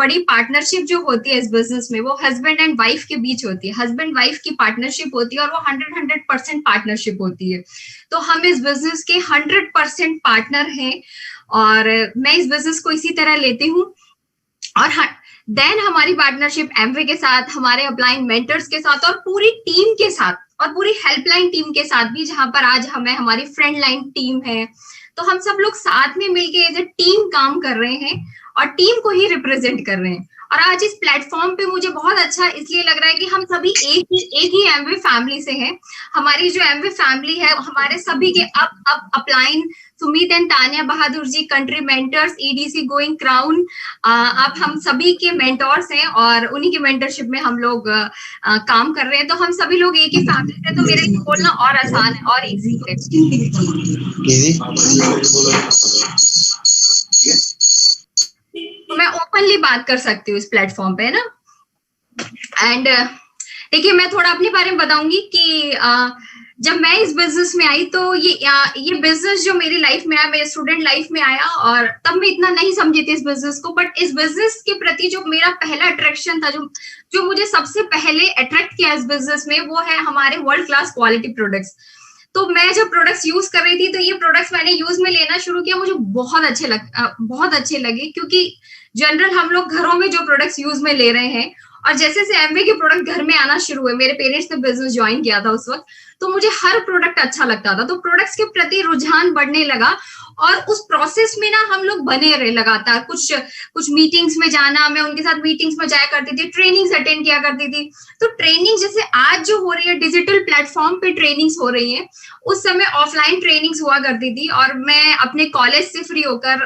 बड़ी पार्टनरशिप जो होती है इस बिजनेस में वो हस्बैंड एंड वाइफ के बीच होती है, हस्बैंड वाइफ की पार्टनरशिप होती है और वो 100% पार्टनरशिप होती है। तो हम इस बिजनेस के 100% पार्टनर हैं और मैं इस बिजनेस को इसी तरह लेती हूँ। और देन हमारी पार्टनरशिप एमवे के साथ, हमारे अपलाइन मेंटर्स के साथ और पूरी टीम के साथ और पूरी हेल्पलाइन टीम के साथ भी, जहां पर आज हमें हमारी फ्रंट लाइन टीम है, तो हम सब लोग साथ में मिलके एज ए टीम काम कर रहे हैं और टीम को ही रिप्रेजेंट कर रहे हैं। और आज इस प्लेटफॉर्म पे मुझे बहुत अच्छा इसलिए लग रहा है कि हम सभी एक ही एमवे फैमिली से हैं। हमारी जो एमवे फैमिली है, हमारे सभी के अब upline Sumit and Tania Bahadur ji country mentors, EDC going crown, आप हम सभी के मेंटर्स हैं और उन्हीं के मेंटरशिप में हम लोग काम कर रहे हैं। तो हम सभी लोग एक ही फैमिली से, तो मेरे लिए बोलना और आसान है और इजी है। तो मैं ओपनली बात कर सकती हूँ इस प्लेटफॉर्म पे, है ना। एंड देखिए, मैं थोड़ा अपने बारे में बताऊंगी कि जब मैं इस बिजनेस में आई तो ये बिजनेस जो मेरी लाइफ में आया, मेरे स्टूडेंट लाइफ में आया, और तब मैं इतना नहीं समझी थी इस बिजनेस को, बट इस बिजनेस के प्रति जो मेरा पहला अट्रैक्शन था, जो मुझे सबसे पहले अट्रैक्ट किया इस बिजनेस में, वो है हमारे वर्ल्ड क्लास क्वालिटी प्रोडक्ट्स। तो मैं जब प्रोडक्ट्स यूज कर रही थी, तो ये प्रोडक्ट्स मैंने यूज में लेना शुरू किया, मुझे बहुत अच्छे लगे, क्योंकि जनरल हम लोग घरों में जो प्रोडक्ट्स यूज में ले रहे हैं, और जैसे से एमवे के प्रोडक्ट घर में आना शुरू हुए, मेरे पेरेंट्स ने बिजनेस ज्वाइन किया था उस वक्त, तो मुझे हर प्रोडक्ट अच्छा लगता था, तो प्रोडक्ट्स के प्रति रुझान बढ़ने लगा। और उस प्रोसेस में ना हम लोग बने रहे लगातार, कुछ मीटिंग्स में जाना, मैं उनके साथ मीटिंग्स में जाया करती थी, ट्रेनिंग्स अटेंड किया करती थी। तो ट्रेनिंग जैसे आज जो हो रही है, डिजिटल प्लेटफॉर्म पे ट्रेनिंग्स हो रही है, उस समय ऑफलाइन ट्रेनिंग्स हुआ करती थी, और मैं अपने कॉलेज से फ्री होकर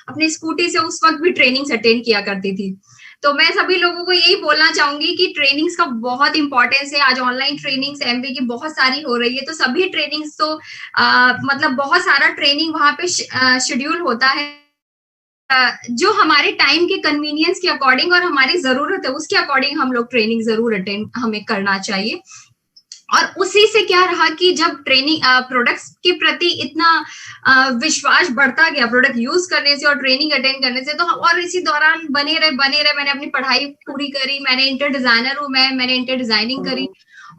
अपने स्कूटी से उस वक्त भी ट्रेनिंग्स अटेंड किया करती थी। तो मैं सभी लोगों को यही बोलना चाहूंगी कि ट्रेनिंग्स का बहुत इंपॉर्टेंस है। आज ऑनलाइन ट्रेनिंग्स एमबी की बहुत सारी हो रही है, तो सभी ट्रेनिंग्स तो मतलब बहुत सारा ट्रेनिंग वहां पे शेड्यूल होता है, जो हमारे टाइम के कन्वीनियंस के अकॉर्डिंग और हमारी जरूरत है उसके अकॉर्डिंग हम लोग ट्रेनिंग जरूर अटेंड हमें करना चाहिए। और उसी से क्या रहा कि जब ट्रेनिंग प्रोडक्ट्स के प्रति इतना विश्वास बढ़ता गया प्रोडक्ट यूज करने से और ट्रेनिंग अटेंड करने से, तो और इसी दौरान बने रहे मैंने अपनी पढ़ाई पूरी करी, मैंने इंटर डिजाइनर हूँ, मैंने इंटर डिजाइनिंग करी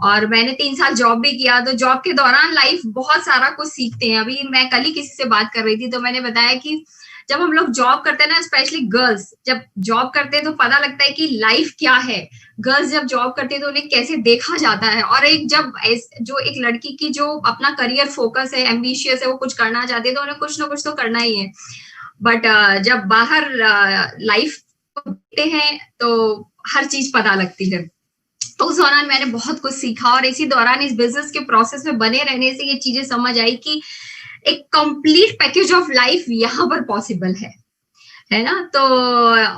और मैंने 3 साल जॉब भी किया। तो जॉब के दौरान लाइफ बहुत सारा कुछ सीखते हैं। अभी मैं कल ही किसी से बात कर रही थी, तो मैंने बताया कि जब हम लोग जॉब करते हैं ना, स्पेशली गर्ल्स जब जॉब करते हैं तो पता लगता है कि लाइफ क्या है। गर्ल्स जब जॉब करती है तो उन्हें कैसे देखा जाता है, और एक लड़की की जो अपना करियर फोकस है, एम्बिशियस है, वो कुछ करना चाहती है तो उन्हें कुछ ना कुछ तो करना ही है। बट जब बाहर लाइफ देखते हैं तो हर चीज पता लगती है। तो उस दौरान मैंने बहुत कुछ सीखा, और इसी दौरान इस बिजनेस के प्रोसेस में बने रहने से ये चीजें समझ आई कि एक कंप्लीट पैकेज ऑफ लाइफ यहाँ पर पॉसिबल है ना। तो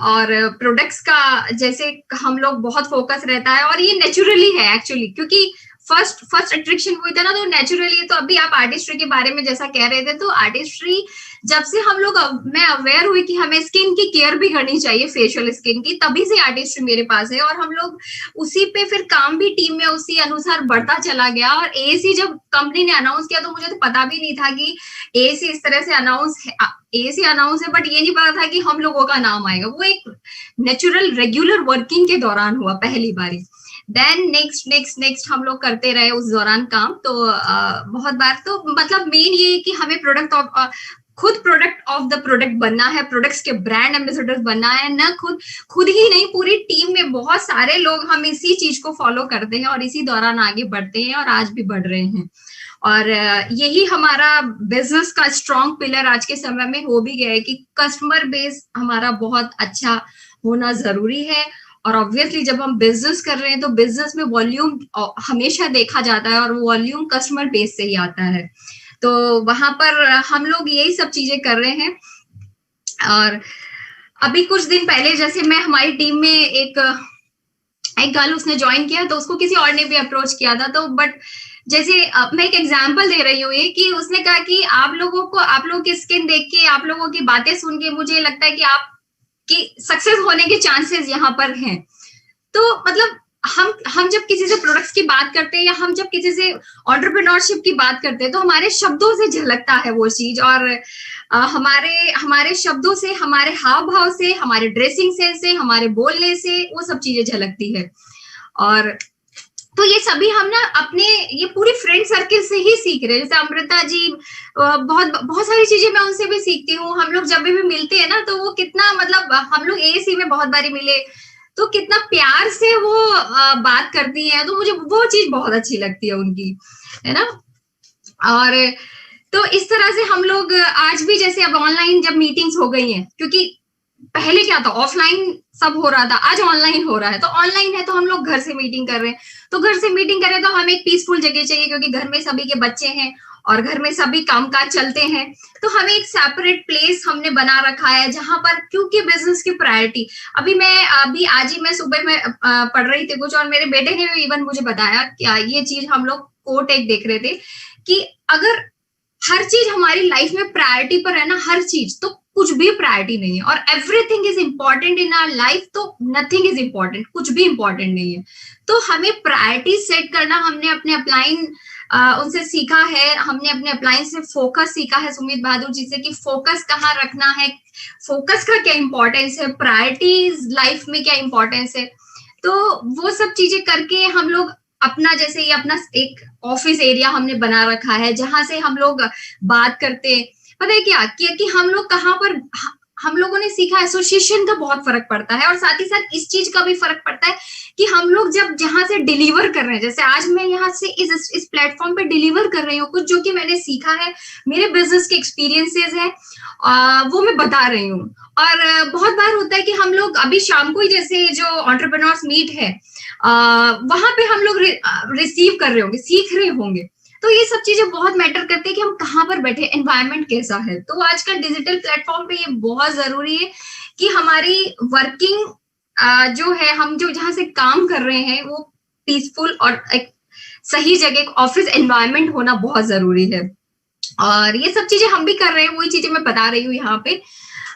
और प्रोडक्ट्स का जैसे हम लोग बहुत फोकस रहता है, और ये नेचुरली है एक्चुअली, क्योंकि फर्स्ट अट्रैक्शन हुई था ना, तो नेचुरली। तो अभी आप आर्टिस्ट्री के बारे में जैसा कह रहे थे, तो आर्टिस्ट्री जब से मैं अवेयर हुई कि हमें स्किन की केयर भी करनी चाहिए, फेशियल स्किन की, तभी से आर्टिस्ट्री मेरे पास है, और हम लोग उसी पे फिर काम भी टीम में उसी अनुसार बढ़ता चला गया। और एएसी जब कंपनी ने अनाउंस किया तो मुझे तो पता भी नहीं था कि एएसी इस तरह से अनाउंस है, बट ये नहीं पता था कि हम लोगों का नाम आएगा। वो एक नेचुरल रेगुलर वर्किंग के दौरान हुआ पहली बारी। देन नेक्स्ट हम लोग करते रहे उस दौरान काम। तो बहुत बार तो मतलब मेन ये है कि हमें खुद प्रोडक्ट ऑफ द प्रोडक्ट बनना है, प्रोडक्ट्स के ब्रांड एम्बेसडर बनना है ना। खुद ही नहीं, पूरी टीम में बहुत सारे लोग हम इसी चीज को फॉलो करते हैं और इसी दौरान आगे बढ़ते हैं, और आज भी बढ़ रहे हैं। और यही हमारा बिजनेस का स्ट्रॉन्ग पिलर आज के समय में हो भी गया है कि कस्टमर बेस हमारा बहुत अच्छा होना जरूरी है। और ऑब्वियसली जब हम बिजनेस कर रहे हैं तो बिजनेस में वॉल्यूम हमेशा देखा जाता है, और वॉल्यूम कस्टमर बेस से ही आता है। तो वहां पर हम लोग यही सब चीजें कर रहे हैं। और अभी कुछ दिन पहले जैसे मैं हमारी टीम में एक गर्ल उसने ज्वाइन किया, तो उसको किसी और ने भी अप्रोच किया था। तो बट जैसे मैं एक एग्जांपल दे रही हूँ, कि उसने कहा कि आप लोगों की स्किन देख के, आप लोगों की बातें सुन के मुझे लगता है कि आपकी सक्सेस होने के चांसेस यहाँ पर हैं। तो मतलब हम जब किसी से प्रोडक्ट्स की बात करते हैं या हम जब किसी से एंटरप्रेन्योरशिप की बात करते हैं तो हमारे शब्दों से झलकता है वो चीज, और हमारे शब्दों से, हमारे हाव भाव से, हमारे ड्रेसिंग सेंस से, हमारे बोलने से वो सब चीजें झलकती है। और तो ये सभी हम ना अपने ये पूरी फ्रेंड सर्किल से ही सीख रहे हैं। जैसे अमृता जी, बहुत बहुत सारी चीजें मैं उनसे भी सीखती हूँ। हम लोग जब भी मिलते हैं ना तो वो कितना, मतलब हम लोग एएसी में बहुत बारी मिले तो कितना प्यार से वो बात करती है, तो मुझे वो चीज बहुत अच्छी लगती है उनकी, है ना। और तो इस तरह से हम लोग आज भी, जैसे अब ऑनलाइन जब मीटिंग्स हो गई हैं, क्योंकि पहले क्या था, ऑफलाइन सब हो रहा था, आज ऑनलाइन हो रहा है, तो ऑनलाइन है तो हम लोग घर से मीटिंग कर रहे हैं। तो घर से मीटिंग कर रहे हैं तो हमें एक पीसफुल जगह चाहिए, क्योंकि घर में सभी के बच्चे हैं और घर में सभी कामकाज चलते हैं, तो हमें एक सेपरेट प्लेस हमने बना रखा है जहां पर, क्योंकि बिजनेस की प्रायोरिटी, अभी आज ही मैं सुबह में पढ़ रही थी कुछ, और मेरे बेटे ने भी इवन मुझे बताया कि ये चीज हम लोग कोट एक देख रहे थे कि अगर हर चीज हमारी लाइफ में प्रायोरिटी पर है ना, हर चीज, तो कुछ भी प्रायोरिटी नहीं है, और everything is important in our life, तो नथिंग इज इंपॉर्टेंट, कुछ भी इंपॉर्टेंट नहीं है। तो हमें प्रायोरिटी सेट करना हमने अपने अपलाइन उनसे सीखा है, हमने अपने अपलाइन से फोकस सीखा है सुमित बहादुर जी से, कि फोकस कहाँ रखना है, फोकस का क्या इंपॉर्टेंस है, प्रायोरिटीज लाइफ में क्या इंपॉर्टेंस है। तो वो सब चीजें करके हम लोग अपना, जैसे ये अपना एक ऑफिस एरिया हमने बना रखा है जहां से हम लोग बात करते हैं। पता है क्या कि हम लोग कहाँ पर, हम लोगों ने सीखा एसोसिएशन का बहुत फर्क पड़ता है, और साथ ही साथ इस चीज का भी फर्क पड़ता है कि हम लोग जब जहां से डिलीवर कर रहे हैं, जैसे आज मैं यहाँ से इस प्लेटफॉर्म पे डिलीवर कर रही हूँ कुछ जो कि मैंने सीखा है, मेरे बिजनेस के एक्सपीरियंसेस है, वो मैं बता रही हूँ। और बहुत बार होता है कि हम लोग अभी शाम को ही, जैसे जो एंटरप्रेन्योर्स मीट है, वहां पे हम लोग रिसीव कर रहे होंगे, सीख रहे होंगे, तो ये सब चीजें बहुत मैटर करती है कि हम कहाँ पर बैठे, एनवायरनमेंट कैसा है। तो आजकल डिजिटल प्लेटफॉर्म पे ये बहुत जरूरी है कि हमारी वर्किंग जो है, हम जो जहां से काम कर रहे हैं, वो पीसफुल और एक सही जगह, ऑफिस एनवायरनमेंट होना बहुत जरूरी है। और ये सब चीजें हम भी कर रहे हैं, वही चीजें मैं बता रही हूँ यहाँ पे।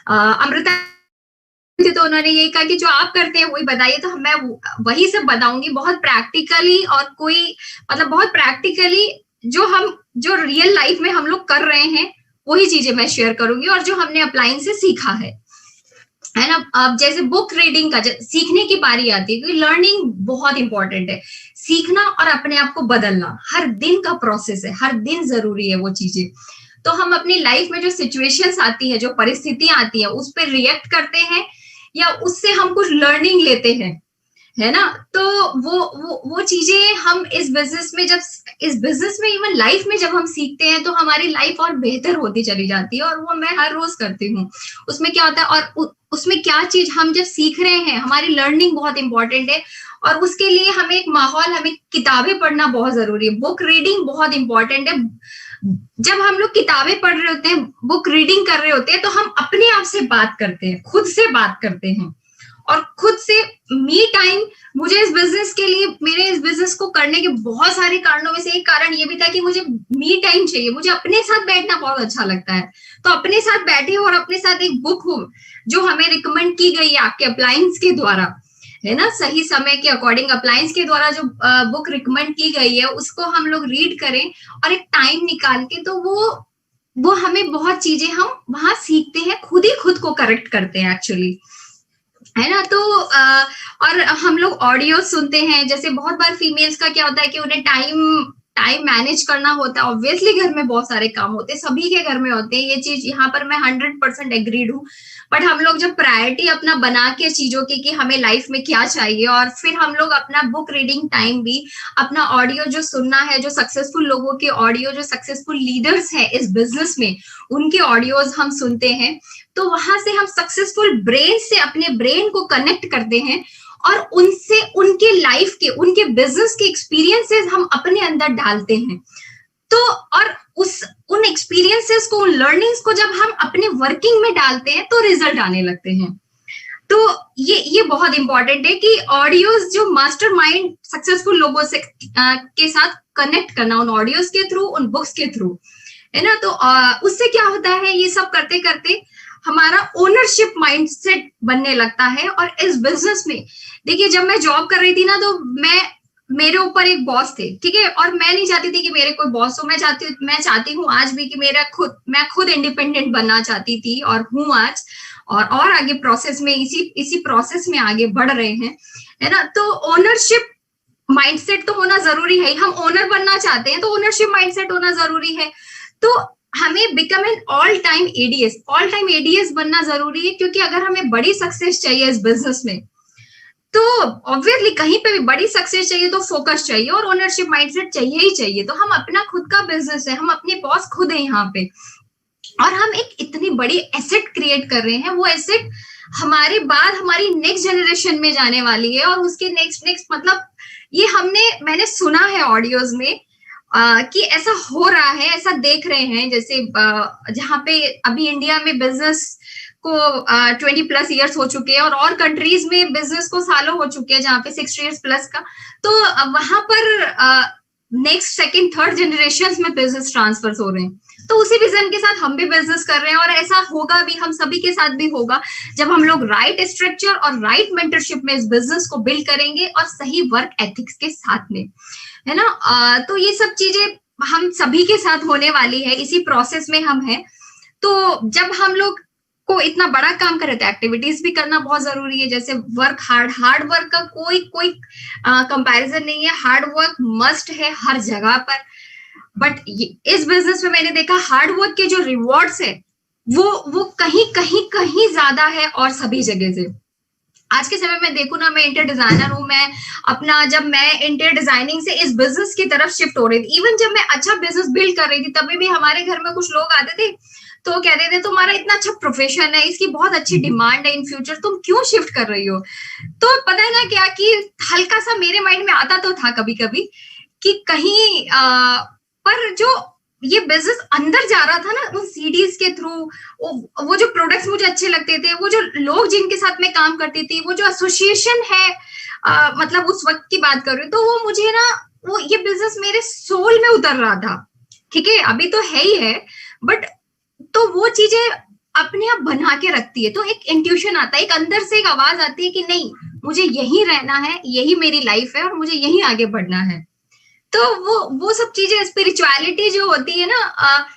अमृता, तो उन्होंने यही कहा कि जो आप करते हैं वही बताइए, तो मैं वही सब बताऊंगी बहुत प्रैक्टिकली, और कोई मतलब बहुत प्रैक्टिकली जो रियल लाइफ में हम लोग कर रहे हैं वही चीजें मैं शेयर करूंगी, और जो हमने अपलाइन से सीखा है ना। अब जैसे बुक रीडिंग का सीखने की बारी आती है, क्योंकि लर्निंग बहुत इंपॉर्टेंट है, सीखना और अपने आप को बदलना हर दिन का प्रोसेस है, हर दिन जरूरी है वो चीजें। तो हम अपनी लाइफ में जो सिचुएशंस आती है, जो परिस्थितियां आती है, उस पर रिएक्ट करते हैं या उससे हम कुछ लर्निंग लेते हैं, है ना। तो वो चीजें हम इस बिजनेस में इवन लाइफ में जब हम सीखते हैं तो हमारी लाइफ और बेहतर होती चली जाती है, और वो मैं हर रोज करती हूँ। उसमें क्या होता है, और उसमें क्या चीज हम जब सीख रहे हैं, हमारी लर्निंग बहुत इंपॉर्टेंट है, और उसके लिए हमें एक माहौल, हमें किताबें पढ़ना बहुत जरूरी है, बुक रीडिंग बहुत इंपॉर्टेंट है। जब हम लोग किताबें पढ़ रहे होते हैं, बुक रीडिंग कर रहे होते हैं, तो हम अपने आप से बात करते हैं, खुद से बात करते हैं, और खुद से मी टाइम। मुझे इस बिजनेस के लिए, मेरे इस बिजनेस को करने के बहुत सारे कारणों में से एक कारण ये भी था कि मुझे मी टाइम चाहिए, मुझे अपने साथ बैठना बहुत अच्छा लगता है। तो अपने साथ बैठे और अपने साथ एक बुक हो जो हमें रिकमेंड की गई है आपके अप्लायंस के द्वारा, है ना, सही समय के अकॉर्डिंग अप्लायंस के द्वारा जो बुक रिकमेंड की गई है उसको हम लोग रीड करें और एक टाइम निकाल के, तो वो हमें बहुत चीजें हम वहां सीखते हैं, खुद ही खुद को करेक्ट करते हैं एक्चुअली, है ना। तो और हम लोग ऑडियो सुनते हैं, जैसे बहुत बार फीमेल्स का क्या होता है कि उन्हें टाइम मैनेज करना होता है, ऑब्वियसली घर में बहुत सारे काम होते हैं, सभी के घर में होते हैं, ये चीज यहाँ पर मैं 100% एग्रीड हूँ। बट हम लोग जब प्रायोरिटी अपना बना के चीजों की कि हमें लाइफ में क्या चाहिए, और फिर हम लोग अपना बुक रीडिंग टाइम भी, अपना ऑडियो जो सुनना है, जो सक्सेसफुल लोगों के ऑडियो, जो सक्सेसफुल लीडर्स है इस बिजनेस में, उनके ऑडियोज हम सुनते हैं, तो वहां से हम सक्सेसफुल ब्रेन से अपने ब्रेन को कनेक्ट करते हैं, और उनसे उनके लाइफ के, उनके बिजनेस के एक्सपीरियंसेस हम अपने अंदर डालते हैं। तो और उन एक्सपीरियंसेस को, उन लर्निंग्स को जब हम अपने वर्किंग में डालते हैं तो रिजल्ट आने लगते हैं। तो ये बहुत इंपॉर्टेंट है कि ऑडियोज, जो मास्टरमाइंड सक्सेसफुल लोगों से के साथ कनेक्ट करना, उन ऑडियोज के थ्रू, उन बुक्स के थ्रू, है ना। तो उससे क्या होता है, ये सब करते करते हमारा ओनरशिप माइंडसेट बनने लगता है। और इस बिजनेस में देखिए, जब मैं जॉब कर रही थी ना, तो मेरे ऊपर एक बॉस थे, ठीक है, और मैं नहीं चाहती थी कि मेरे कोई बॉस हो। मैं चाहती हूँ आज भी कि मैं खुद इंडिपेंडेंट बनना चाहती थी और हूँ आज, और आगे प्रोसेस में इसी प्रोसेस में आगे बढ़ रहे हैं, है ना। तो ओनरशिप माइंडसेट तो होना जरूरी है। हम ओनर बनना चाहते हैं तो ओनरशिप माइंडसेट होना जरूरी है। तो हमें become an all time ADS बनना जरूरी है, क्योंकि अगर हमें बड़ी सक्सेस चाहिए इस बिजनेस में, तो ऑब्वियसली कहीं पे भी बड़ी सक्सेस चाहिए तो फोकस चाहिए और ओनरशिप माइंडसेट चाहिए ही चाहिए। तो हम अपना खुद का बिजनेस है, हम अपने बॉस खुद है यहाँ पे, और हम एक इतनी बड़ी एसेट क्रिएट कर रहे हैं। वो एसेट हमारे बाद हमारी नेक्स्ट जनरेशन में जाने वाली है, और उसके नेक्स्ट मतलब ये मैंने सुना है ऑडियोज में कि ऐसा हो रहा है, ऐसा देख रहे हैं। जैसे जहाँ पे अभी इंडिया में बिजनेस को 20+ ईयर्स हो चुके हैं, और कंट्रीज में बिजनेस को सालों हो चुके हैं जहाँ पे 60 ईयर्स प्लस का। तो वहां पर नेक्स्ट सेकंड थर्ड जनरेशन में बिजनेस ट्रांसफर हो रहे हैं। तो उसी विजन के साथ हम भी बिजनेस कर रहे हैं, और ऐसा होगा भी, हम सभी के साथ भी होगा, जब हम लोग राइट स्ट्रक्चर और राइट मेंटरशिप में इस बिजनेस को बिल्ड करेंगे, और सही वर्क एथिक्स के साथ में, है ना। तो ये सब चीजें हम सभी के साथ होने वाली है, इसी प्रोसेस में हम हैं। तो जब हम लोग को इतना बड़ा काम करे तो एक्टिविटीज भी करना बहुत जरूरी है। जैसे हार्ड वर्क का कोई कंपैरिजन नहीं है। हार्ड वर्क मस्ट है हर जगह पर, बट इस बिजनेस में मैंने देखा हार्ड वर्क के जो रिवॉर्ड्स है वो कहीं ज्यादा है और सभी जगह से। आज के समय में देखू ना, मैं इंटीरियर डिजाइनर हूँ। जब मैं इंटीरियर डिजाइनिंग से इस बिजनेस की तरफ शिफ्ट हो रही थी, इवन जब मैं अच्छा बिजनेस बिल्ड कर रही थी, तभी भी हमारे घर में कुछ लोग आते थे तो कहते थे तुम्हारा इतना अच्छा प्रोफेशन है, इसकी बहुत अच्छी डिमांड है इन फ्यूचर, तुम क्यों शिफ्ट कर रही हो। तो पता है ना क्या, कि हल्का सा मेरे माइंड में आता तो था कभी कभी कि कहीं पर जो ये बिजनेस अंदर जा रहा था ना, उन सीडीज के थ्रू, वो जो प्रोडक्ट्स मुझे अच्छे लगते थे, वो जो लोग जिनके साथ मैं काम करती थी, वो जो एसोसिएशन है, मतलब उस वक्त की बात कर रही हूँ, तो वो मुझे ना, वो ये बिजनेस मेरे सोल में उतर रहा था। ठीक है, अभी तो है ही है, बट तो वो चीजें अपने आप बना के रखती है। तो एक इंट्यूशन आता है, एक अंदर से एक आवाज आती है कि नहीं, मुझे यही रहना है, यही मेरी लाइफ है और मुझे यही आगे बढ़ना है। तो वो सब चीजें, स्पिरिचुअलिटी जो होती है ना,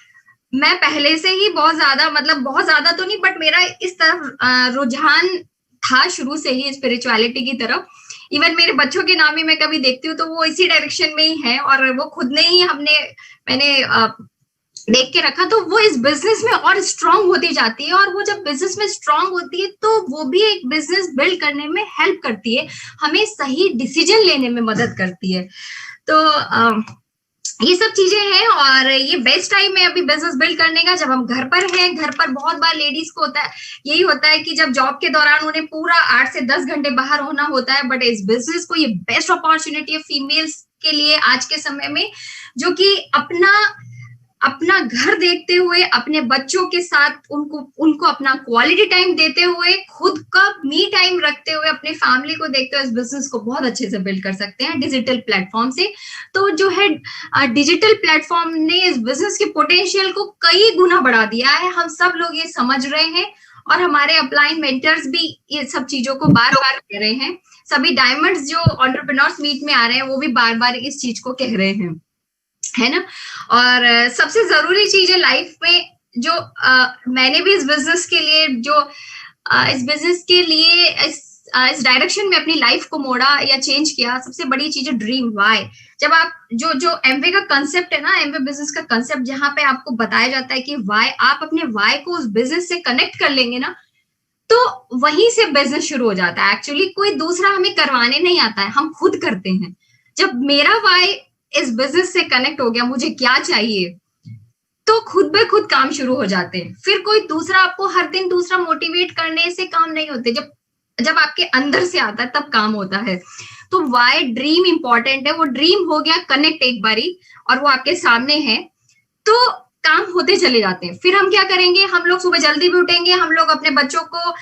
मैं पहले से ही बहुत ज्यादा, मतलब बहुत ज्यादा तो नहीं, बट मेरा इस तरफ रुझान था शुरू से ही, स्पिरिचुअलिटी की तरफ। इवन मेरे बच्चों के नाम ही मैं कभी देखती हूँ तो वो इसी डायरेक्शन में ही है, और वो खुद ने ही मैंने देख के रखा, तो वो इस बिजनेस में और स्ट्रांग होती जाती है। और वो जब बिजनेस में स्ट्रांग होती है तो वो भी एक बिजनेस बिल्ड करने में हेल्प करती है, हमें सही डिसीजन लेने में मदद करती है। तो ये सब चीजें हैं, और ये बेस्ट टाइम है अभी बिजनेस बिल्ड करने का, जब हम घर पर हैं। घर पर बहुत बार लेडीज को यही होता है कि जब जॉब के दौरान उन्हें पूरा 8 से 10 घंटे बाहर होना होता है, बट इस बिजनेस को ये बेस्ट अपॉर्चुनिटी है फीमेल्स के लिए आज के समय में, जो कि अपना घर देखते हुए, अपने बच्चों के साथ उनको अपना क्वालिटी टाइम देते हुए, खुद का मी टाइम रखते हुए, अपने फैमिली को देखते हुए इस बिजनेस को बहुत अच्छे से बिल्ड कर सकते हैं डिजिटल प्लेटफॉर्म से। तो जो है डिजिटल प्लेटफॉर्म ने इस बिजनेस के पोटेंशियल को कई गुना बढ़ा दिया है। हम सब लोग ये समझ रहे हैं, और हमारे अपलाइन मेंटर्स भी ये सब चीजों को बार बार कह रहे हैं। सभी डायमंड्स जो एंटरप्रेन्योर्स मीट में आ रहे हैं वो भी बार बार इस चीज को कह रहे हैं, है ना। और सबसे जरूरी चीज है लाइफ में, जो मैंने भी इस बिजनेस के लिए इस डायरेक्शन में अपनी लाइफ को मोड़ा या चेंज किया, सबसे बड़ी चीज है ड्रीम वाई। जब आप जो एमवे का कंसेप्ट है ना, एमवे बिजनेस का कंसेप्ट, जहां पे आपको बताया जाता है कि वाई, आप अपने वाई को उस बिजनेस से कनेक्ट कर लेंगे ना, तो वहीं से बिजनेस शुरू हो जाता है। एक्चुअली कोई दूसरा हमें करवाने नहीं आता है, हम खुद करते हैं। जब मेरा वाई इस बिजनेस से कनेक्ट हो गया, मुझे क्या चाहिए, तो खुद ब खुद काम शुरू हो जाते हैं। फिर कोई दूसरा आपको हर दिन दूसरा मोटिवेट करने से काम नहीं होते, जब आपके अंदर से आता है तब काम होता है। तो वाई ड्रीम इंपॉर्टेंट है। वो ड्रीम हो गया कनेक्ट एक बारी, और वो आपके सामने है, तो काम होते चले जाते हैं। फिर हम क्या करेंगे, हम लोग सुबह जल्दी भी उठेंगे, हम लोग अपने बच्चों को,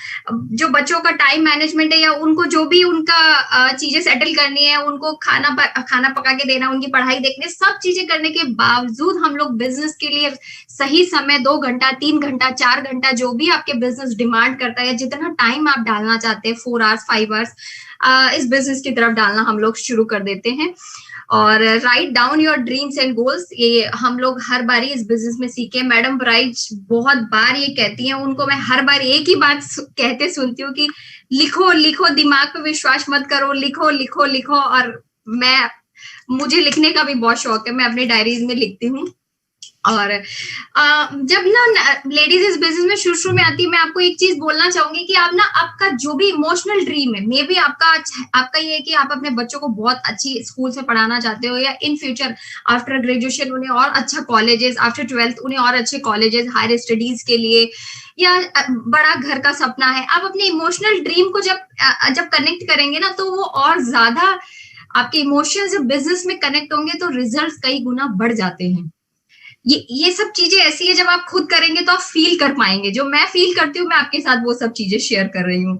जो बच्चों का टाइम मैनेजमेंट है या उनको जो भी उनका चीजें सेटल करनी है, उनको खाना पका के देना, उनकी पढ़ाई देखने, सब चीजें करने के बावजूद हम लोग बिजनेस के लिए सही समय 2 घंटा, 3 घंटा, 4 घंटा, जो भी आपके बिजनेस डिमांड करता है, जितना टाइम आप डालना चाहते हैं, 4 आवर्स 5 आवर्स, इस बिजनेस की तरफ डालना हम लोग शुरू कर देते हैं। और write down your dreams and goals, ये हम लोग हर बार इस बिजनेस में सीखे। मैडम ब्राइट बहुत बार ये कहती हैं, उनको मैं हर बार एक ही बात कहते सुनती हूँ कि लिखो लिखो, दिमाग पे विश्वास मत करो, लिखो लिखो लिखो। और मुझे लिखने का भी बहुत शौक है, मैं अपने डायरीज में लिखती हूँ। और जब ना लेडीज इस बिजनेस में शुरू में आती है, मैं आपको एक चीज बोलना चाहूंगी कि आप ना, आपका जो भी इमोशनल ड्रीम है, मे बी आपका ये है कि आप अपने बच्चों को बहुत अच्छी स्कूल से पढ़ाना चाहते हो, या इन फ्यूचर आफ्टर ग्रेजुएशन उन्हें और अच्छा कॉलेजेस, आफ्टर 12th उन्हें और अच्छे कॉलेजेस, हायर स्टडीज के लिए, या बड़ा घर का सपना है। आप अपने इमोशनल ड्रीम को जब कनेक्ट करेंगे ना, तो वो और ज्यादा आपके इमोशंस जब बिजनेस में कनेक्ट होंगे तो रिजल्ट्स कई गुना बढ़ जाते हैं। ये सब चीजें ऐसी है, जब आप खुद करेंगे तो आप फील कर पाएंगे। जो मैं फील करती हूँ, मैं आपके साथ वो सब चीजें शेयर कर रही हूँ।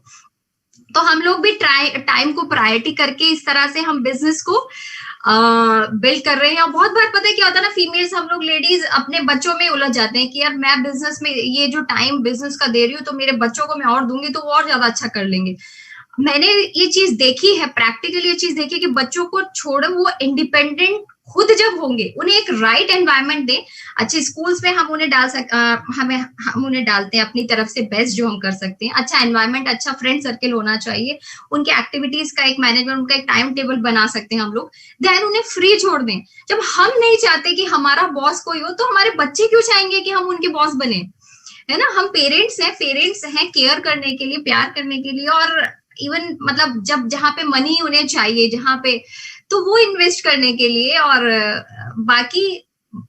तो हम लोग भी टाइम को प्रायोरिटी करके इस तरह से हम बिजनेस को बिल्ड कर रहे हैं। और बहुत बार पता है क्या होता है ना, फीमेल्स, हम लोग लेडीज अपने बच्चों में उलझ जाते हैं कि यार मैं बिजनेस में ये जो टाइम बिजनेस का दे रही हूँ, तो मेरे बच्चों को मैं और दूंगी तो वो और ज्यादा अच्छा कर लेंगे। मैंने ये चीज देखी है, प्रैक्टिकली ये चीज देखी है कि बच्चों को छोड़ो, वो इंडिपेंडेंट खुद जब होंगे, उन्हें एक राइट एनवायरनमेंट दें, अच्छे स्कूल्स में हम उन्हें हम उन्हें डालते हैं अपनी तरफ से बेस्ट जो हम कर सकते हैं। अच्छा एनवायरनमेंट, अच्छा फ्रेंड सर्कल होना चाहिए, उनके एक्टिविटीज का एक मैनेजमेंट, उनका एक टाइम टेबल बना सकते हैं हम लोग। देन उन्हें फ्री छोड़ दें। जब हम नहीं चाहते कि हमारा बॉस कोई हो, तो हमारे बच्चे क्यों चाहेंगे कि हम उनके बॉस बने, है ना। हम पेरेंट्स हैं केयर करने के लिए, प्यार करने के लिए, और इवन मतलब जब जहाँ पे मनी उन्हें चाहिए, जहाँ पे, तो वो इन्वेस्ट करने के लिए। और बाकी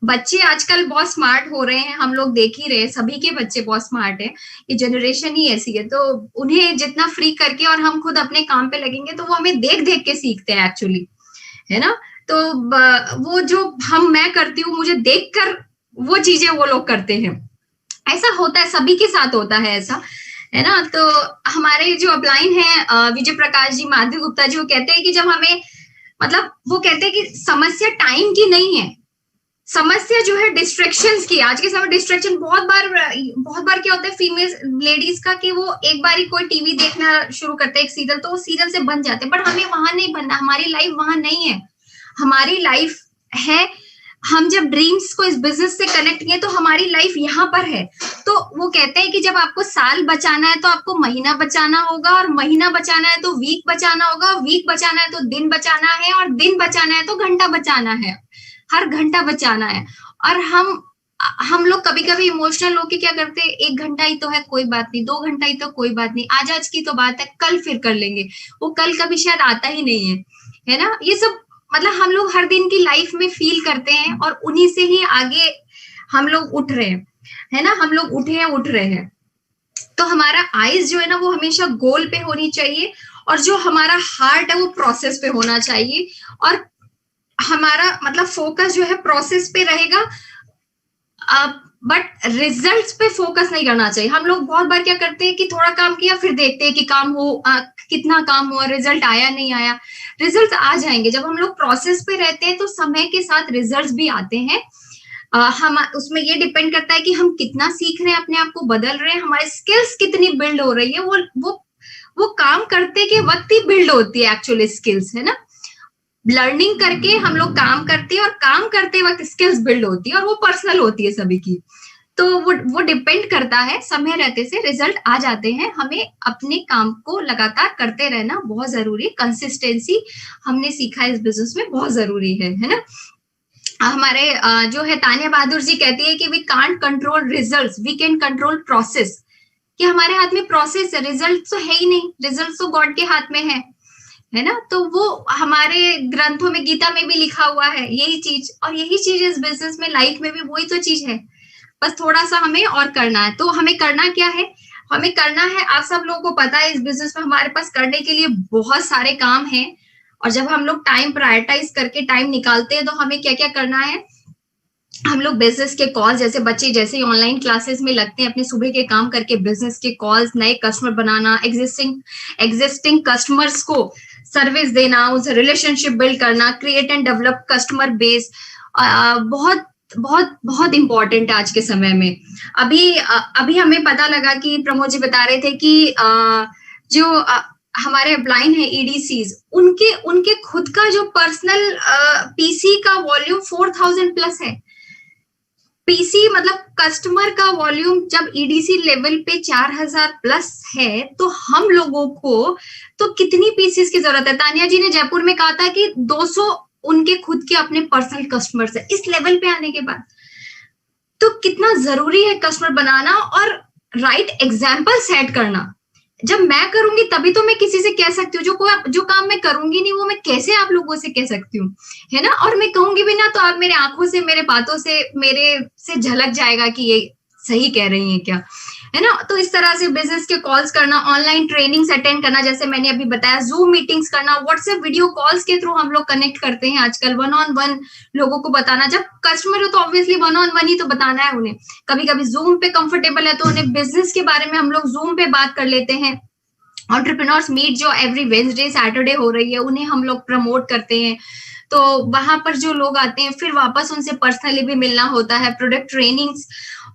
बच्चे आजकल बहुत स्मार्ट हो रहे हैं, हम लोग देख ही रहे हैं, सभी के बच्चे बहुत स्मार्ट हैं, ये जनरेशन ही ऐसी है। तो उन्हें जितना फ्री करके और हम खुद अपने काम पे लगेंगे, तो वो हमें देख देख के सीखते हैं एक्चुअली, है ना। तो वो जो मैं करती हूँ, मुझे देख कर वो चीजें वो लोग करते हैं। ऐसा होता है, सभी के साथ होता है ऐसा, है ना। तो हमारे जो अपलाइन है विजय प्रकाश जी, माधवी गुप्ता जी, वो कहते हैं कि जब हमें, मतलब वो कहते हैं कि समस्या टाइम की नहीं है, समस्या जो है डिस्ट्रैक्शंस की। आज के समय डिस्ट्रैक्शन बहुत बार क्या होता है फीमेल लेडीज का, कि वो एक बार ही कोई टीवी देखना शुरू करते हैं, एक सीरियल, तो वो सीरियल से बन जाते हैं। बट हमें वहां नहीं बनना, हमारी लाइफ वहां नहीं है। हमारी लाइफ है, हम जब ड्रीम्स को इस बिजनेस से कनेक्ट किए, तो हमारी लाइफ यहाँ पर है। तो वो कहते हैं कि जब आपको साल बचाना है, तो आपको महीना बचाना होगा, और महीना बचाना है तो वीक बचाना होगा, वीक बचाना है तो दिन बचाना है, और दिन बचाना है तो घंटा बचाना है, हर घंटा बचाना है। और हम लोग कभी कभी इमोशनल होके क्या करते हैं, 1 घंटा ही तो है, कोई बात नहीं, 2 घंटा ही तो कोई बात नहीं, आज की तो बात है, कल फिर कर लेंगे। वो कल कभी शायद आता ही नहीं है ना। ये सब मतलब हम लोग हर दिन की लाइफ में फील करते हैं, और उन्हीं से ही आगे हम लोग उठ रहे हैं, है ना। हम लोग उठ रहे हैं। तो हमारा आइज जो है ना, वो हमेशा गोल पे होनी चाहिए, और जो हमारा हार्ट है वो प्रोसेस पे होना चाहिए। और हमारा मतलब फोकस जो है प्रोसेस पे रहेगा, बट रिजल्ट्स पे फोकस नहीं करना चाहिए। हम लोग बहुत बार क्या करते हैं कि थोड़ा काम किया, फिर देखते हैं कि काम कितना काम हुआ, रिजल्ट आया नहीं आया। रिजल्ट आ जाएंगे जब हम लोग प्रोसेस पे रहते हैं, तो समय के साथ रिजल्ट्स भी आते हैं। हम उसमें ये डिपेंड करता है कि हम कितना सीख रहे हैं, अपने आप को बदल रहे हैं, हमारी स्किल्स कितनी बिल्ड हो रही है। वो काम करते के वक्त ही बिल्ड होती है एक्चुअली स्किल्स, है ना। लर्निंग करके हम लोग काम करते हैं, और काम करते वक्त स्किल्स बिल्ड होती है, और वो पर्सनल होती है सभी की। तो वो डिपेंड करता है, समय रहते से रिजल्ट आ जाते हैं। हमें अपने काम को लगातार करते रहना बहुत जरूरी, कंसिस्टेंसी हमने सीखा इस बिजनेस में बहुत जरूरी है ना। हमारे जो है तानिया बहादुर जी कहती है कि we can't control results, we can control process. कि हमारे हाथ में प्रोसेस है, रिजल्ट तो है ही नहीं, रिजल्ट तो गॉड के हाथ में है ना। तो वो हमारे ग्रंथों में, गीता में भी लिखा हुआ है यही चीज, और यही चीज इस बिजनेस में, लाइफ में भी वही तो चीज है। बस थोड़ा सा हमें और करना है। तो हमें करना क्या है, हमें करना है, आप सब लोगों को पता है इस बिजनेस में हमारे पास करने के लिए बहुत सारे काम हैं। और जब हम लोग टाइम प्रायोरिटाइज करके टाइम निकालते हैं, तो हमें क्या क्या करना है, हम लोग बिजनेस के कॉल, जैसे बच्चे जैसे ही ऑनलाइन क्लासेस में लगते हैं, अपने सुबह के काम करके बिजनेस के कॉल्स, नए कस्टमर बनाना, एग्जिस्टिंग कस्टमर्स को सर्विस देना, उनसे रिलेशनशिप बिल्ड करना, create and develop customer base, बहुत बहुत बहुत इंपॉर्टेंट है आज के समय में। अभी हमें पता लगा कि प्रमोद जी बता रहे थे कि जो हमारे अपलाइन है ईडीसीज, उनके उनके खुद का जो पर्सनल पीसी का वॉल्यूम 4000 प्लस है। पीसी मतलब कस्टमर का वॉल्यूम जब ईडीसी लेवल पे 4000 प्लस है, तो हम लोगों को तो कितनी पीसीस की जरूरत है। तानिया जी ने जयपुर में कहा था कि 200 उनके खुद के अपने पर्सनल कस्टमर्स है। इस लेवल पे आने के बाद तो कितना जरूरी है कस्टमर बनाना और राइट एग्जाम्पल सेट करना। जब मैं करूंगी तभी तो मैं किसी से कह सकती हूँ। जो काम मैं करूंगी नहीं, वो मैं कैसे आप लोगों से कह सकती हूँ, है ना। और मैं कहूंगी भी ना, तो आप मेरे आंखों से, मेरे बातों से, मेरे से झलक जाएगा कि ये सही कह रही है क्या, है ना। तो इस तरह से बिजनेस के कॉल्स करना, ऑनलाइन ट्रेनिंग्स अटेंड करना, जैसे मैंने अभी बताया, जूम मीटिंग्स करना, व्हाट्सएप वीडियो कॉल्स के थ्रू हम लोग कनेक्ट करते हैं आजकल। वन ऑन वन लोगों को बताना, जब कस्टमर हो तो ऑब्वियसली वन ऑन वन ही तो बताना है उन्हें। कभी कभी जूम पे कंफर्टेबल है तो उन्हें बिजनेस के बारे में हम लोग जूम पे बात कर लेते हैं। एंटरप्रेन्योर्स मीट जो एवरी वेडनेसडे सैटरडे हो रही है, उन्हें हम लोग प्रमोट करते हैं। तो वहां पर जो लोग आते हैं, फिर वापस उनसे पर्सनली भी मिलना होता है। प्रोडक्ट ट्रेनिंग्स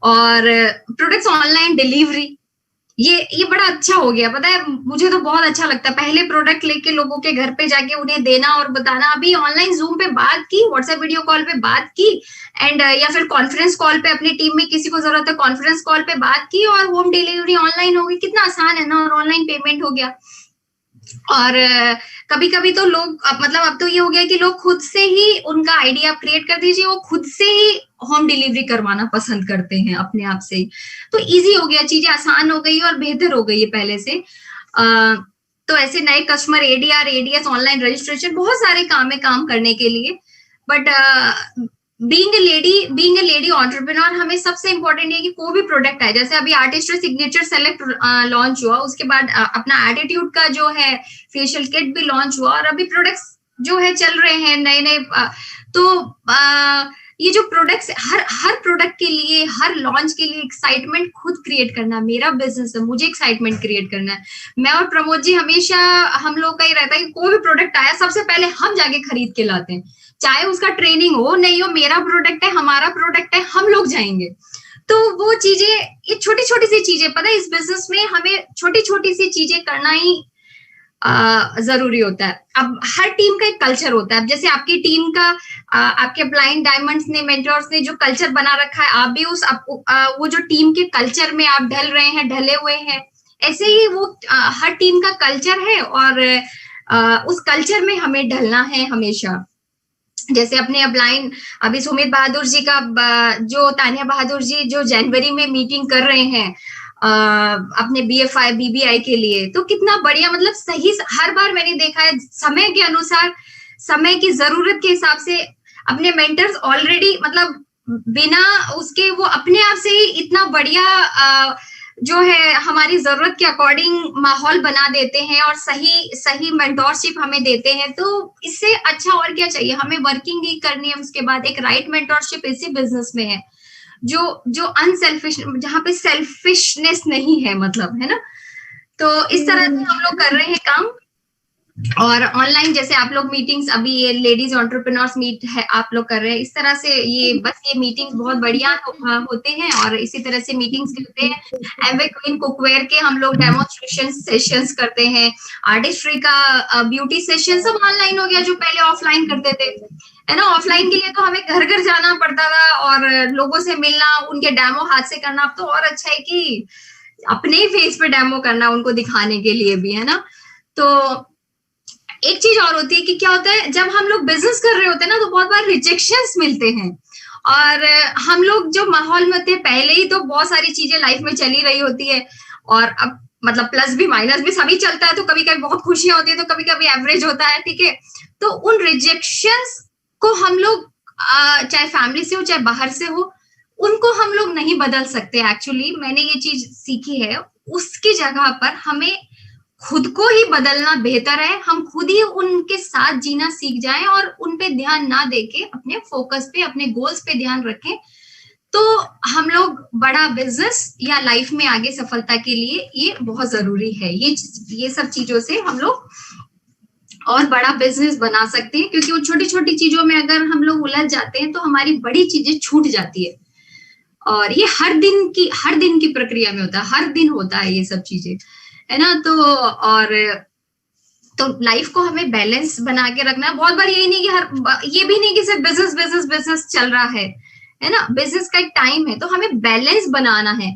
और प्रोडक्ट्स ऑनलाइन डिलीवरी, ये बड़ा अच्छा हो गया, पता है। मुझे तो बहुत अच्छा लगता है। पहले प्रोडक्ट लेके लोगों के घर पे जाके उन्हें देना और बताना। अभी ऑनलाइन जूम पे बात की, व्हाट्सएप वीडियो कॉल पे बात की, एंड या फिर कॉन्फ्रेंस कॉल पे, अपनी टीम में किसी को जरूरत है, कॉन्फ्रेंस कॉल पे बात की और होम डिलीवरी ऑनलाइन हो गई। कितना आसान है ना, और ऑनलाइन पेमेंट हो गया। और कभी कभी तो लोग मतलब अब तो ये हो गया कि लोग खुद से ही, उनका आइडिया क्रिएट कर दीजिए, वो खुद से ही होम डिलीवरी करवाना पसंद करते हैं अपने आप से। तो इजी हो गया, चीजें आसान हो गई और बेहतर हो गई है पहले से। तो ऐसे नए customer, ADR, ADS, online registration, बहुत सारे काम है काम करने के लिए। But being a lady entrepreneur, हमें सबसे इंपॉर्टेंट है कि कोई भी प्रोडक्ट है, जैसे अभी आर्टिस्ट्री सिग्नेचर सेलेक्ट लॉन्च हुआ, उसके बाद अपना एटीट्यूड का जो है फेशियल किट भी लॉन्च हुआ, और अभी प्रोडक्ट्स जो है चल रहे हैं नए नए। तो ये जो प्रोडक्ट्स, हर प्रोडक्ट के लिए, हर लॉन्च के लिए एक्साइटमेंट खुद क्रिएट करना मेरा बिजनेस है। मुझे एक्साइटमेंट क्रिएट करना है। मैं और प्रमोद जी हमेशा, हम लोग का ही रहता है कि कोई भी प्रोडक्ट आया, सबसे पहले हम जाके खरीद के लाते हैं, चाहे उसका ट्रेनिंग हो नहीं हो। मेरा प्रोडक्ट है, हमारा प्रोडक्ट है, हम लोग जाएंगे। तो वो चीजें, ये छोटी छोटी सी चीजें, पता है इस बिजनेस में हमें छोटी छोटी सी चीजें करना ही जरूरी होता है। अब हर टीम का एक कल्चर होता है। अब जैसे आपकी टीम का, आपके ब्लाइंड डायमंड्स ने, मेंटर्स ने जो कल्चर बना रखा है, आप भी वो जो टीम के कल्चर में आप ढल रहे हैं, ढले हुए हैं, ऐसे ही वो हर टीम का कल्चर है, और उस कल्चर में हमें ढलना है हमेशा। जैसे अपने अपलाइन, अभी सुमित बहादुर जी का, जो तानिया बहादुर जी जो जनवरी में मीटिंग कर रहे हैं अपने बीएफआई बीबीआई के लिए, तो कितना बढ़िया, मतलब सही, हर बार मैंने देखा है समय के अनुसार, समय की जरूरत के हिसाब से अपने मेंटर्स ऑलरेडी, मतलब बिना उसके वो अपने आप से ही इतना बढ़िया जो है हमारी जरूरत के अकॉर्डिंग माहौल बना देते हैं और सही सही मेंटोरशिप हमें देते हैं। तो इससे अच्छा और क्या चाहिए, हमें वर्किंग ही करनी है। उसके बाद एक राइट मेंटोरशिप इसी बिजनेस में है, जो अनसेल्फिश, जहाँ पे सेल्फिशनेस नहीं है, मतलब, है ना। तो इस तरह से हम लोग कर रहे हैं काम। और ऑनलाइन जैसे आप लोग मीटिंग्स, अभी ये लेडीज एंटरप्रेन्योर्स मीट है, आप लोग कर रहे हैं इस तरह से। ये मीटिंग्स बहुत बढ़िया होते हैं, और इसी तरह से मीटिंग्स होते हैं। एमवे क्वीन कुकवेयर के हम लोग डेमोन्स्ट्रेशन सेशंस करते हैं। आर्टिस्ट्री का ब्यूटी सेशन सब ऑनलाइन हो गया, जो पहले ऑफलाइन करते थे, है ना। ऑफलाइन के लिए तो हमें घर घर जाना पड़ता था और लोगों से मिलना, उनके डेमो हाथ से करना। अब तो और अच्छा है कि अपने ही फेस पे डेमो करना, उनको दिखाने के लिए भी, है ना। तो एक चीज और होती है कि क्या होता है, जब हम लोग बिजनेस कर रहे होते हैं ना, तो बहुत बार रिजेक्शंस मिलते हैं। और हम लोग जो माहौल में होते हैं, पहले ही तो बहुत सारी चीजें लाइफ में चली रही होती है, और अब मतलब प्लस भी माइनस भी सभी चलता है। तो कभी कभी बहुत खुशियां होती है, तो कभी कभी एवरेज होता है, ठीक है। तो उन रिजेक्शंस को हम लोग, चाहे फैमिली से हो चाहे बाहर से हो, उनको हम लोग नहीं बदल सकते। एक्चुअली मैंने ये चीज सीखी है। उसकी जगह पर हमें खुद को ही बदलना बेहतर है, हम खुद ही उनके साथ जीना सीख जाएं और उन पे ध्यान ना देके अपने फोकस पे, अपने गोल्स पे ध्यान रखें, तो हम लोग बड़ा बिजनेस या लाइफ में आगे सफलता के लिए ये बहुत जरूरी है। ये सब चीजों से हम लोग और बड़ा बिजनेस बना सकते हैं, क्योंकि वो छोटी छोटी चीजों में अगर हम लोग उलझ जाते हैं तो हमारी बड़ी चीजें छूट जाती है। और ये हर दिन की प्रक्रिया में होता है, हर दिन होता है ये सब चीजें, है ना। तो लाइफ को हमें बैलेंस बना के रखना है। बहुत बार यही नहीं कि ये भी नहीं कि सिर्फ बिजनेस बिजनेस बिजनेस चल रहा है ना। बिजनेस का एक टाइम है, तो हमें बैलेंस बनाना है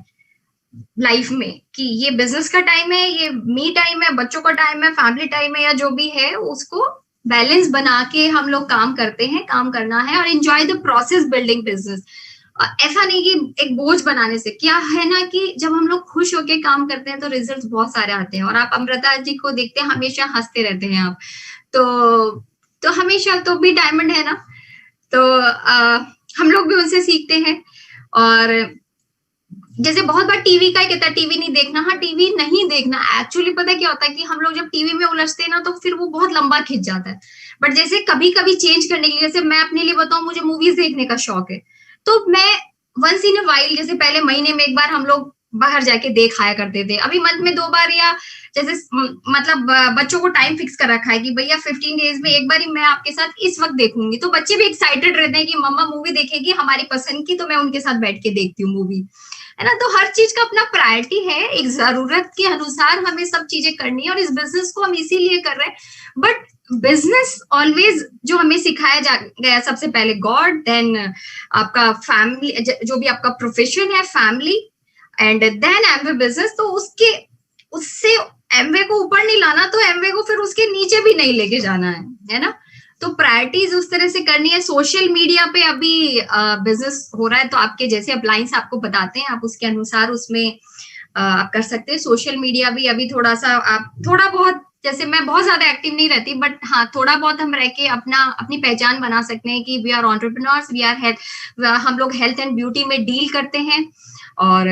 लाइफ में कि ये बिजनेस का टाइम है, ये मी टाइम है, बच्चों का टाइम है, फैमिली टाइम है, या जो भी है उसको बैलेंस बना के हम लोग काम करते हैं, काम करना है और enjoy the process building business. ऐसा नहीं कि एक बोझ बनाने से। क्या है ना कि जब हम लोग खुश होके काम करते हैं तो रिजल्ट्स बहुत सारे आते हैं। और आप अमृता जी को देखते हैं, हमेशा हंसते रहते हैं आप, तो हमेशा तो भी डायमंड है ना। तो हम लोग भी उनसे सीखते हैं। और जैसे बहुत बार टीवी का ही कहता है टीवी नहीं देखना, हाँ टीवी नहीं देखना, एक्चुअली पता है क्या होता है कि हम लोग जब टीवी में उलझते हैं ना तो फिर वो बहुत लंबा खिंच जाता है। बट जैसे कभी कभी चेंज करने के लिए, जैसे मैं अपने लिए बताऊं, मुझे मूवीज देखने का शौक है, तो मैं वंस इन अ वाइल, जैसे पहले महीने में एक बार हम लोग बाहर जाके देख आया करते थे, अभी मंथ में 2 बार, या जैसे मतलब बच्चों को टाइम फिक्स कर रखा है कि भैया 15 डेज में एक बार ही मैं आपके साथ इस वक्त देखूंगी। तो बच्चे भी एक्साइटेड रहते हैं कि मम्मा मूवी देखेगी हमारी पसंद की, तो मैं उनके साथ बैठ के देखती हूँ मूवी, है ना। तो हर चीज का अपना प्रायोरिटी है, एक जरूरत के अनुसार हमें सब चीजें करनी है। और इस बिजनेस को हम इसीलिए कर रहे हैं। बट बिजनेस ऑलवेज जो हमें सिखाया गया, सबसे पहले गॉड, देन आपका फैमिली, जो भी आपका प्रोफेशन है, family, and then Amway business. तो उससे एमवे को ऊपर नहीं लाना, तो एमवे को फिर उसके नीचे भी नहीं लेके जाना है ना। तो प्रायोरिटीज उस तरह से करनी है। सोशल मीडिया पे अभी बिजनेस हो रहा है, तो आपके जैसे अपलायंस आपको बताते हैं, आप उसके अनुसार उसमें आप कर सकते हैं। सोशल मीडिया भी अभी थोड़ा सा आप थोड़ा बहुत, जैसे मैं बहुत ज्यादा एक्टिव नहीं रहती, बट हाँ थोड़ा बहुत हम रह के अपनी पहचान बना सकते हैं कि we are entrepreneurs, we are health, हम लोग हेल्थ एंड ब्यूटी में डील करते हैं, और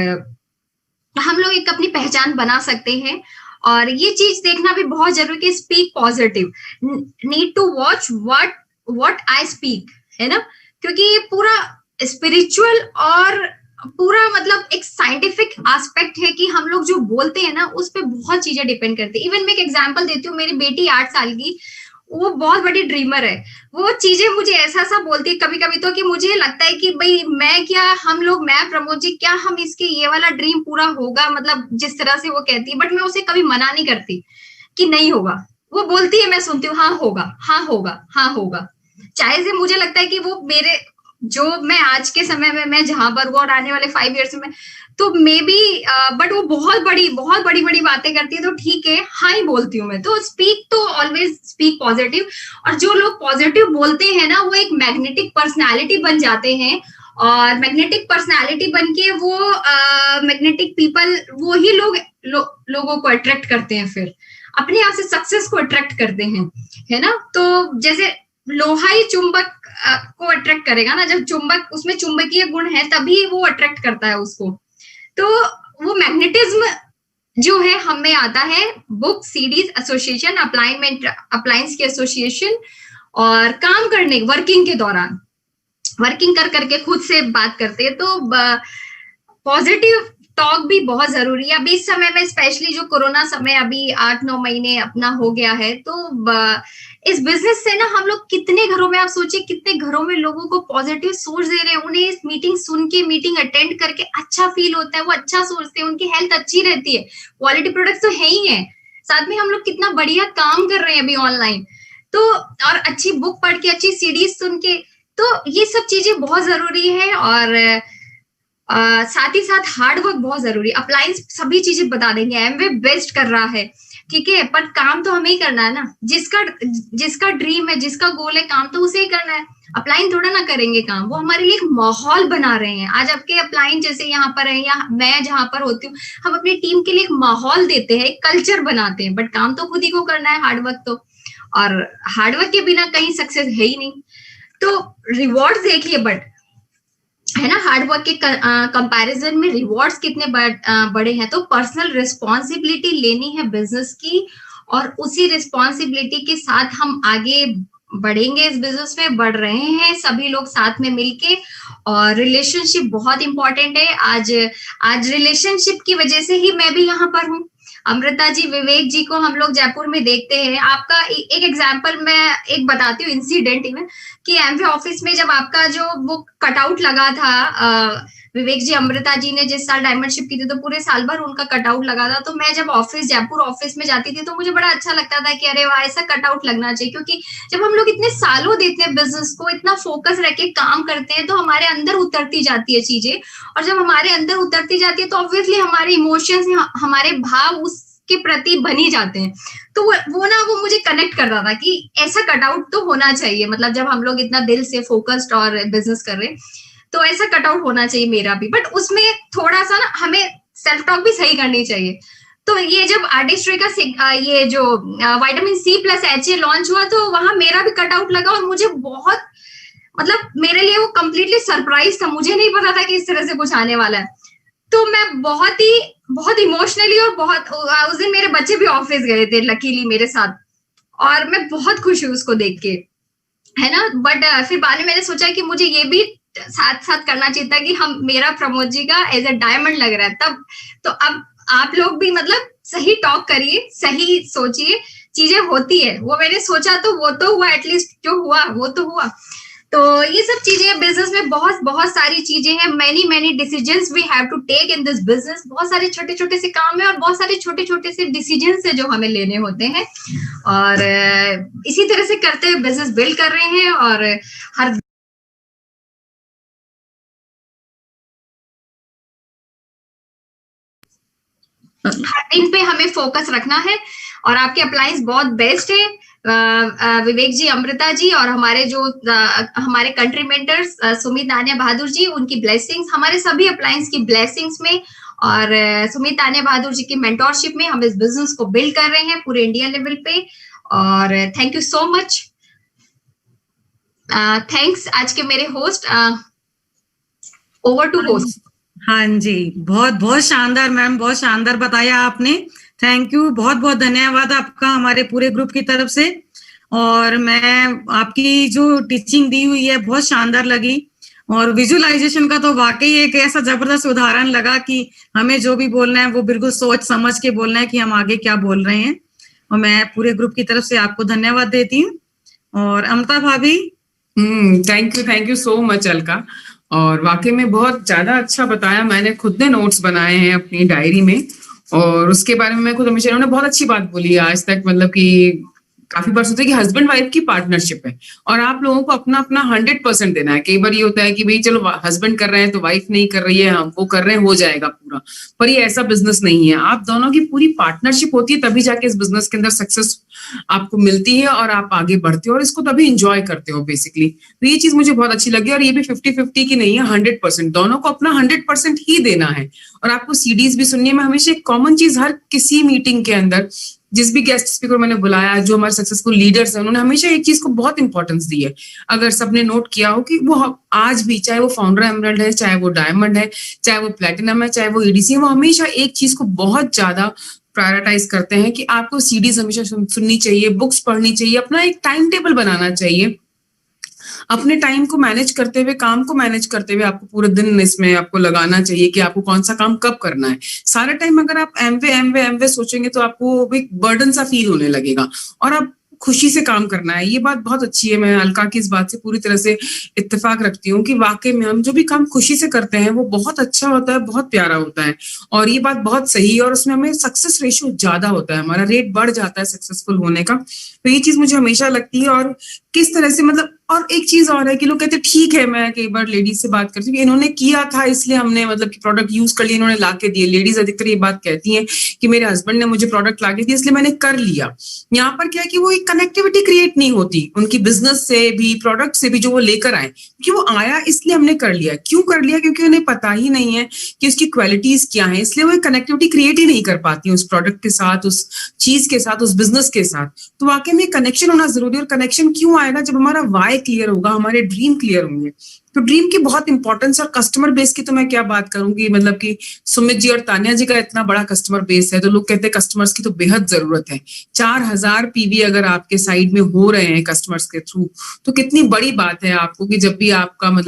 हम लोग एक अपनी पहचान बना सकते हैं। और ये चीज देखना भी बहुत जरूरी है, speak positive, need to watch what I speak, है ना। क्योंकि ये पूरा स्पिरिचुअल और पूरा मतलब एक साइंटिफिक एस्पेक्ट है कि हम लोग जो बोलते हैं ना उस पर बहुत चीजें डिपेंड करती है। इवन मैं एक एग्जांपल देती हूँ, मेरी बेटी 8 साल की, वो बहुत बड़ी ड्रीमर है। वो चीजें मुझे ऐसा बोलती है कभी कभी तो कि मुझे लगता है कि भाई मैं क्या, हम लोग, मैं प्रमोद जी, क्या हम इसके ये वाला ड्रीम पूरा होगा, मतलब जिस तरह से वो कहती है। बट मैं उसे कभी मना नहीं करती कि नहीं होगा। वो बोलती है, मैं सुनती हूँ, हाँ होगा, हाँ होगा, हाँ होगा। चाहे से मुझे लगता है कि वो मेरे, जो मैं आज के समय में मैं जहां पर हूँ और आने वाले 5 ईयर्स में, तो मे बी, बट वो बहुत बड़ी बातें करती है, तो ठीक है, हाँ ही बोलती हूँ मैं। तो स्पीक, तो ऑलवेज स्पीक पॉजिटिव। और जो लोग पॉजिटिव बोलते हैं ना, वो एक मैग्नेटिक पर्सनैलिटी बन जाते हैं। और मैग्नेटिक पर्सनैलिटी बन के वो मैग्नेटिक पीपल, वो ही लोगों को अट्रैक्ट करते हैं, फिर अपने आप से सक्सेस को अट्रैक्ट करते हैं, है ना। तो जैसे लोहा ही चुंबक को अट्रैक्ट करेगा ना, जब चुंबक, उसमें चुंबकीय गुण है, तभी वो अट्रैक्ट करता है उसको। तो वो मैग्नेटिज्म जो है हमें आता है बुक, सीडीज, एसोसिएशन, अप्लायंस की एसोसिएशन, और काम करने, वर्किंग के दौरान, वर्किंग कर करके खुद से बात करते हैं। तो पॉजिटिव टॉक भी बहुत जरूरी है। अभी इस समय में, स्पेशली जो कोरोना समय अभी 8-9 महीने अपना हो गया है, तो इस बिजनेस से ना हम लोग कितने घरों में, आप सोचिए कितने घरों में लोगों को पॉजिटिव सोच दे रहे हैं। उन्हें इस मीटिंग सुन के, मीटिंग अटेंड करके अच्छा फील होता है, वो अच्छा सोचते हैं, उनकी हेल्थ अच्छी रहती है। क्वालिटी प्रोडक्ट्स तो है ही है, साथ में हम लोग कितना बढ़िया काम कर रहे हैं अभी ऑनलाइन, तो और अच्छी बुक पढ़ के, अच्छी सीडीज सुन के, तो ये सब चीजें बहुत जरूरी है। और साथ ही साथ हार्ड वर्क बहुत जरूरी है। अप्लायंस सभी चीजें बता देंगे, एमवे बेस्ट कर रहा है, ठीक है, पर काम तो हमें ही करना है ना। जिसका ड्रीम है, जिसका गोल है, काम तो उसे ही करना है। अप्लाइन थोड़ा ना करेंगे काम, वो हमारे लिए एक माहौल बना रहे हैं। आज आपके अप्लाइन जैसे यहाँ पर है, या मैं जहां पर होती हूँ, हम अपनी टीम के लिए एक माहौल देते हैं, एक कल्चर बनाते हैं, बट काम तो खुद ही को करना है, हार्डवर्क तो। और हार्डवर्क के बिना कहीं सक्सेस है ही नहीं। तो रिवॉर्ड देखिए, बट है ना, हार्डवर्क के कंपैरिजन में रिवॉर्ड्स कितने बड़े हैं। तो पर्सनल रिस्पॉन्सिबिलिटी लेनी है बिजनेस की, और उसी रिस्पॉन्सिबिलिटी के साथ हम आगे बढ़ेंगे, इस बिजनेस में बढ़ रहे हैं सभी लोग साथ में मिलके। और रिलेशनशिप बहुत इंपॉर्टेंट है। आज रिलेशनशिप की वजह से ही मैं भी यहाँ पर हूँ। अमृता जी, विवेक जी को हम लोग जयपुर में देखते हैं। आपका एक एग्जाम्पल मैं एक बताती हूँ इंसिडेंट में, कि एमवे ऑफिस में जब आपका जो वो कटआउट लगा था, विवेक जी अमृता जी ने जिस साल डायमंडशिप की थी तो पूरे साल भर उनका कटआउट लगा था। तो मैं जब जयपुर ऑफिस में जाती थी तो मुझे बड़ा अच्छा लगता था कि अरे वाह, ऐसा कटआउट लगना चाहिए। क्योंकि जब हम लोग इतने सालों देते हैं बिजनेस को, इतना फोकस रख के काम करते हैं, तो हमारे अंदर उतरती जाती है चीजें। और जब हमारे अंदर उतरती जाती है तो ऑब्वियसली हमारे इमोशंस, हमारे भाव उसके प्रति बनी जाते हैं। तो वो मुझे कनेक्ट कर रहा था कि ऐसा कटआउट तो होना चाहिए। मतलब जब हम लोग इतना दिल से फोकस्ड और बिजनेस कर रहे हैं, तो ऐसा कटआउट होना चाहिए मेरा भी। बट उसमें थोड़ा सा ना हमें सेल्फ टॉक भी सही करनी चाहिए। तो ये जब आर्टिस्ट्री का ये जो vitamin C plus HA launch हुआ, तो वहां मेरा भी कटआउट लगा, और मुझे बहुत, मतलब मेरे लिए वो कंप्लीटली सरप्राइज था। मुझे नहीं पता था कि इस तरह से कुछ आने वाला है। तो मैं बहुत इमोशनली, और बहुत, उस दिन मेरे बच्चे भी ऑफिस गए थे लकीली मेरे साथ, और मैं बहुत खुश हुई उसको देख के, है ना। बट फिर बाद में मैंने सोचा कि मुझे ये भी साथ साथ करना चाहिए था, कि हम, मेरा प्रमोद जी का एज अ डायमंड लग रहा है तब। तो अब आप लोग भी मतलब सही टॉक करिए, सही सोचिए, चीजें होती है। वो मैंने सोचा तो वो तो हुआ, एटलीस्ट जो हुआ वो तो हुआ। तो ये सब चीजें बिजनेस में बहुत बहुत सारी चीजें हैं। Many decisions we have to take in this business. बहुत सारे छोटे छोटे से काम है, और बहुत सारे छोटे छोटे से डिसीजंस है जो हमें लेने होते हैं। और इसी तरह से करते हुए बिजनेस बिल्ड कर रहे हैं। और हर दिन पे हमें फोकस रखना है। और आपके अप्लायंस बहुत बेस्ट है, विवेक जी, अमृता जी, और हमारे जो हमारे कंट्री मेंटर्स सुमित तानिया बहादुर जी, उनकी ब्लेसिंग्स, हमारे सभी अप्लायंस की ब्लेसिंग्स में, और सुमित तानिया बहादुर जी की मेंटोरशिप में हम इस बिजनेस को बिल्ड कर रहे हैं पूरे इंडिया लेवल पे। और thank you so much. Thanks आज के मेरे होस्ट। Over to host. हाँ जी, बहुत बहुत शानदार मैम, बहुत शानदार बताया आपने। थैंक यू, बहुत बहुत धन्यवाद आपका हमारे पूरे ग्रुप की तरफ से। और मैं आपकी जो टीचिंग दी हुई है बहुत शानदार लगी। और विजुअलाइजेशन का तो वाकई एक ऐसा जबरदस्त उदाहरण लगा कि हमें जो भी बोलना है वो बिल्कुल सोच समझ के बोलना है कि हम आगे क्या बोल रहे हैं। और मैं पूरे ग्रुप की तरफ से आपको धन्यवाद देती हूँ। और अमृता भाभी, thank you so much Alka. और वाकई में बहुत ज्यादा अच्छा बताया। मैंने खुद ने नोट्स बनाए हैं अपनी डायरी में, और उसके बारे में मैं खुद हमेशा, इन्होंने बहुत अच्छी बात बोली आज तक, मतलब कि काफी बार सोचते कि हस्बैंड वाइफ की पार्टनरशिप है, और आप लोगों को अपना अपना 100% देना है। कई बार ये होता है कि भाई चलो हस्बैंड कर रहे हैं तो वाइफ नहीं कर रही है, हम वो कर रहे हैं, हो जाएगा पूरा। पर ये ऐसा बिजनेस नहीं है। आप दोनों की पूरी पार्टनरशिप होती है, तभी जाके इस बिजनेस के अंदर सक्सेस आपको मिलती है, और आप आगे बढ़ते हो, और इसको तभी इंजॉय करते हो बेसिकली। तो ये चीज मुझे बहुत अच्छी लगी। और ये भी 50-50 की नहीं है, 100%। दोनों को अपना 100% ही देना है। और आपको सीडीज भी सुननी है। मैं हमेशा एक कॉमन चीज हर किसी मीटिंग के अंदर, जिस भी गेस्ट स्पीकर मैंने बुलाया, जो हमारे सक्सेसफुल लीडर्स हैं, उन्होंने हमेशा एक चीज को बहुत इंपॉर्टेंस दी है। अगर सबने नोट किया हो कि वो आज भी, चाहे वो फाउंडर एमरल्ड है, चाहे वो डायमंड है, चाहे वो प्लेटिनम है, चाहे वो EDC है, वो हमेशा एक चीज को बहुत ज्यादा प्रायोरिटाइज करते हैं कि आपको सीडीज हमेशा सुननी चाहिए, बुक्स पढ़नी चाहिए, अपना एक टाइम टेबल बनाना चाहिए। अपने टाइम को मैनेज करते हुए, काम को मैनेज करते हुए, आपको पूरे दिन इसमें आपको लगाना चाहिए कि आपको कौन सा काम कब करना है। सारा टाइम अगर आप एमवे सोचेंगे तो आपको एक बर्डन सा फील होने लगेगा, और आप खुशी से काम करना है। ये बात बहुत अच्छी है। मैं अलका की इस बात से पूरी तरह से इत्तेफाक रखती हूँ कि वाकई में हम जो भी काम खुशी से करते हैं वो बहुत अच्छा होता है, बहुत प्यारा होता है। और ये बात बहुत सही है, और उसमें हमें सक्सेस रेशियो ज्यादा होता है, हमारा रेट बढ़ जाता है सक्सेसफुल होने का। तो ये चीज मुझे हमेशा लगती है। और किस तरह से, मतलब, और एक चीज और है कि लोग कहते हैं ठीक है, मैं कई बार लेडीज से बात करती हूँ, इन्होंने किया था इसलिए हमने, मतलब कि प्रोडक्ट यूज कर लिया, इन्होंने ला के दिए। लेडीज अधिकतर ये बात कहती हैं कि मेरे हस्बैंड ने मुझे प्रोडक्ट ला के दिया इसलिए मैंने कर लिया। यहाँ पर क्या है कि वो एक कनेक्टिविटी क्रिएट नहीं होती उनकी बिजनेस से भी, प्रोडक्ट से भी, जो वो लेकर आए, कि वो आया इसलिए हमने कर लिया। क्यों कर लिया? क्योंकि उन्हें पता ही नहीं है कि उसकी क्वालिटीज क्या है, इसलिए वो एक कनेक्टिविटी क्रिएट ही नहीं कर पाती उस प्रोडक्ट के साथ, उस चीज के साथ, उस बिजनेस के साथ। तो वाकई में कनेक्शन होना जरूरी है। और कनेक्शन क्यों आएगा जब हमारा वाई क्लियर होगा, हमारे ड्रीम क्लियर होंगे। तो ड्रीम की बहुत इंपॉर्टेंस, और कस्टमर बेस की तो मैं क्या बात करूंगी, मतलब कि सुमित जी और तान्या जी का इतना बड़ा कस्टमर बेस है, तो लोग कहते हैं कस्टमर्स की तो बेहद जरूरत है। 4000 पीवी अगर आपके साइड में हो रहे हैं कस्टमर्स के थ्रू, तो कितनी बड़ी बात है आपको कि जब भी आपका मतलब